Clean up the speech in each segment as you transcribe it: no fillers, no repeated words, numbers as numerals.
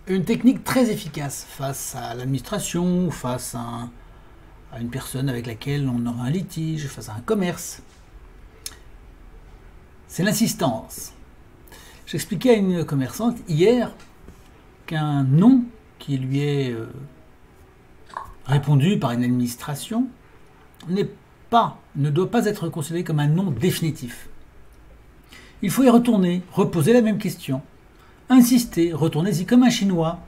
une technique très efficace face à l'administration, face à une personne avec laquelle on aura un litige, face à un commerce. C'est l'insistance. J'expliquais à une commerçante hier qu'un non qui lui est répondu par une administration ne doit pas être considéré comme un non définitif. Il faut y retourner, reposer la même question, insister, retournez-y comme un Chinois.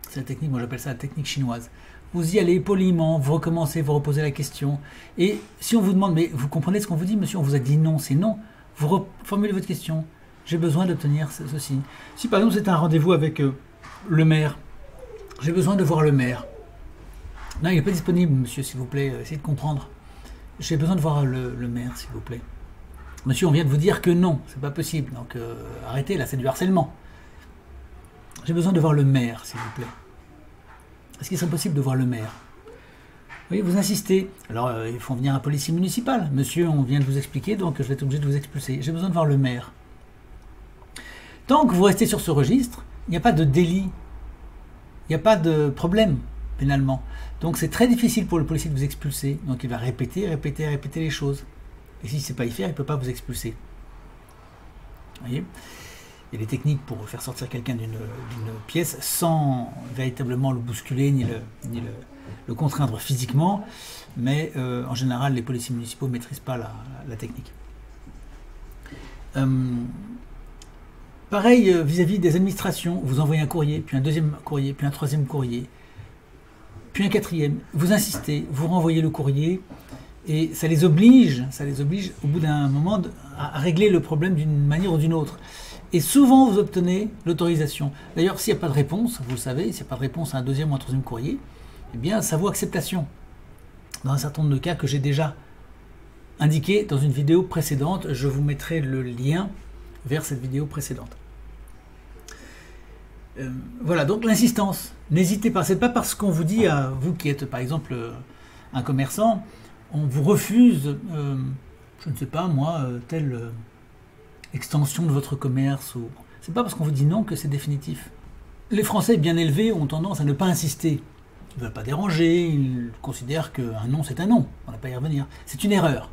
C'est la technique, moi j'appelle ça la technique chinoise. Vous y allez poliment, vous recommencez, vous reposez la question. Et si on vous demande, mais vous comprenez ce qu'on vous dit, monsieur, on vous a dit non, c'est non, vous reformulez votre question. J'ai besoin d'obtenir ceci. Si par exemple c'est un rendez-vous avec le maire, j'ai besoin de voir le maire. Non, il n'est pas disponible, monsieur, s'il vous plaît, essayez de comprendre. J'ai besoin de voir le maire, s'il vous plaît. Monsieur, on vient de vous dire que non, c'est pas possible, donc arrêtez, là, c'est du harcèlement. J'ai besoin de voir le maire, s'il vous plaît. Est-ce qu'il serait possible de voir le maire? Oui, vous insistez. Alors, il faut venir un policier municipal. Monsieur, on vient de vous expliquer, donc je vais être obligé de vous expulser. J'ai besoin de voir le maire. Tant que vous restez sur ce registre, il n'y a pas de délit. Il n'y a pas de problème, pénalement. Donc, c'est très difficile pour le policier de vous expulser. Donc, il va répéter les choses. Et si il ne sait pas y faire, il ne peut pas vous expulser. Vous voyez ? Il y a des techniques pour faire sortir quelqu'un d'une pièce sans véritablement le bousculer ni le contraindre physiquement. Mais en général, les policiers municipaux ne maîtrisent pas la technique. Pareil vis-à-vis des administrations. Vous envoyez un courrier, puis un deuxième courrier, puis un troisième courrier, puis un quatrième. Vous insistez, vous renvoyez le courrier. Et ça les oblige au bout d'un moment à régler le problème d'une manière ou d'une autre. Et souvent, vous obtenez l'autorisation. D'ailleurs, s'il n'y a pas de réponse, vous le savez, s'il n'y a pas de réponse à un deuxième ou un troisième courrier, eh bien, ça vaut acceptation. Dans un certain nombre de cas que j'ai déjà indiqué dans une vidéo précédente, je vous mettrai le lien vers cette vidéo précédente. Voilà, donc l'insistance. N'hésitez pas. C'est pas parce qu'on vous dit à vous qui êtes, par exemple, un commerçant, on vous refuse, je ne sais pas moi, telle extension de votre commerce. C'est pas parce qu'on vous dit non que c'est définitif. Les Français bien élevés ont tendance à ne pas insister. Ils ne veulent pas déranger, ils considèrent qu'un non c'est un non, on n'a pas à y revenir. C'est une erreur.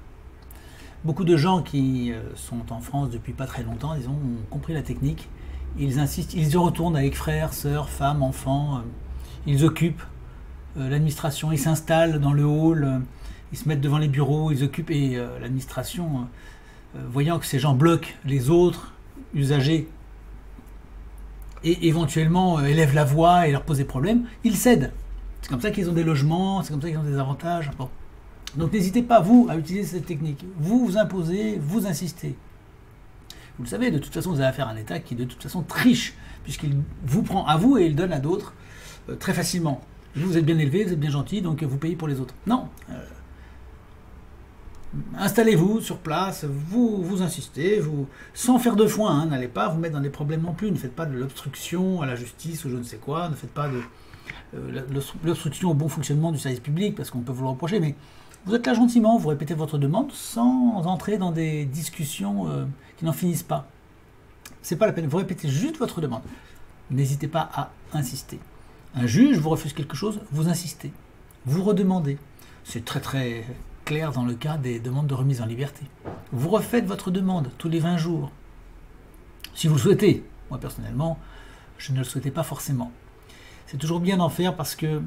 Beaucoup de gens qui sont en France depuis pas très longtemps, disons, ont compris la technique. Ils insistent, ils y retournent avec frères, sœurs, femmes, enfants. Ils occupent l'administration, ils s'installent dans le hall. Ils se mettent devant les bureaux, ils occupent, et l'administration, voyant que ces gens bloquent les autres usagers et éventuellement élèvent la voix et leur posent des problèmes, ils cèdent. C'est comme ça qu'ils ont des logements, c'est comme ça qu'ils ont des avantages. Bon. Donc n'hésitez pas, vous, à utiliser cette technique. Vous vous imposez, vous insistez. Vous le savez, de toute façon, vous avez affaire à un État qui, de toute façon, triche, puisqu'il vous prend à vous et il donne à d'autres très facilement. Vous êtes bien élevé, vous êtes bien gentil, donc vous payez pour les autres. Non. Installez-vous sur place, vous insistez, sans faire de foin, hein, n'allez pas vous mettre dans des problèmes non plus, ne faites pas de l'obstruction à la justice ou je ne sais quoi, ne faites pas de l'obstruction au bon fonctionnement du service public, parce qu'on peut vous le reprocher, mais vous êtes là gentiment, vous répétez votre demande sans entrer dans des discussions qui n'en finissent pas. C'est pas la peine, vous répétez juste votre demande. N'hésitez pas à insister. Un juge vous refuse quelque chose, vous insistez, vous redemandez. C'est très très clair dans le cas des demandes de remise en liberté. Vous refaites votre demande tous les 20 jours. Si vous le souhaitez. Moi personnellement, je ne le souhaitais pas forcément. C'est toujours bien d'en faire parce que,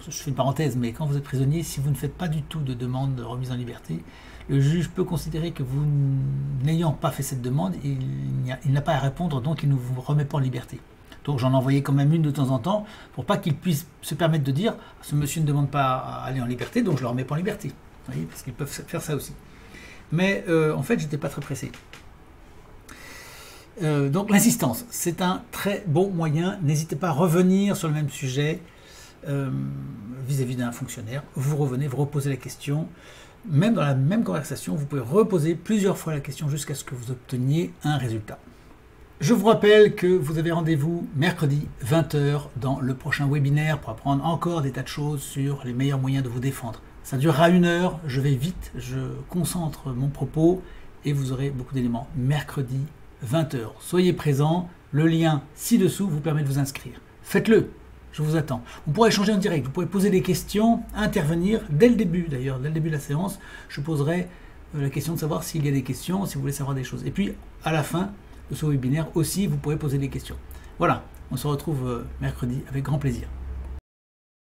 je fais une parenthèse, mais quand vous êtes prisonnier, si vous ne faites pas du tout de demande de remise en liberté, le juge peut considérer que vous, n'ayant pas fait cette demande, il n'a pas à répondre, donc il ne vous remet pas en liberté. Donc j'en envoyais quand même une de temps en temps, pour pas qu'il puisse se permettre de dire « ce monsieur ne demande pas à aller en liberté, donc je ne le remets pas en liberté ». Vous voyez, parce qu'ils peuvent faire ça aussi. Mais en fait, j'étais pas très pressé. Donc l'insistance, c'est un très bon moyen. N'hésitez pas à revenir sur le même sujet vis-à-vis d'un fonctionnaire. Vous revenez, vous reposez la question. Même dans la même conversation, vous pouvez reposer plusieurs fois la question jusqu'à ce que vous obteniez un résultat. Je vous rappelle que vous avez rendez-vous mercredi 20 h dans le prochain webinaire pour apprendre encore des tas de choses sur les meilleurs moyens de vous défendre. Ça durera 1 heure, je vais vite, je concentre mon propos et vous aurez beaucoup d'éléments. Mercredi 20 h. Soyez présents, Le lien ci-dessous vous permet de vous inscrire. Faites-le, je vous attends. On pourra échanger en direct, vous pourrez poser des questions, intervenir dès le début d'ailleurs, dès le début de la séance. Je poserai la question de savoir s'il y a des questions, si vous voulez savoir des choses. Et puis, à la fin de ce webinaire aussi, vous pourrez poser des questions. Voilà, on se retrouve mercredi avec grand plaisir.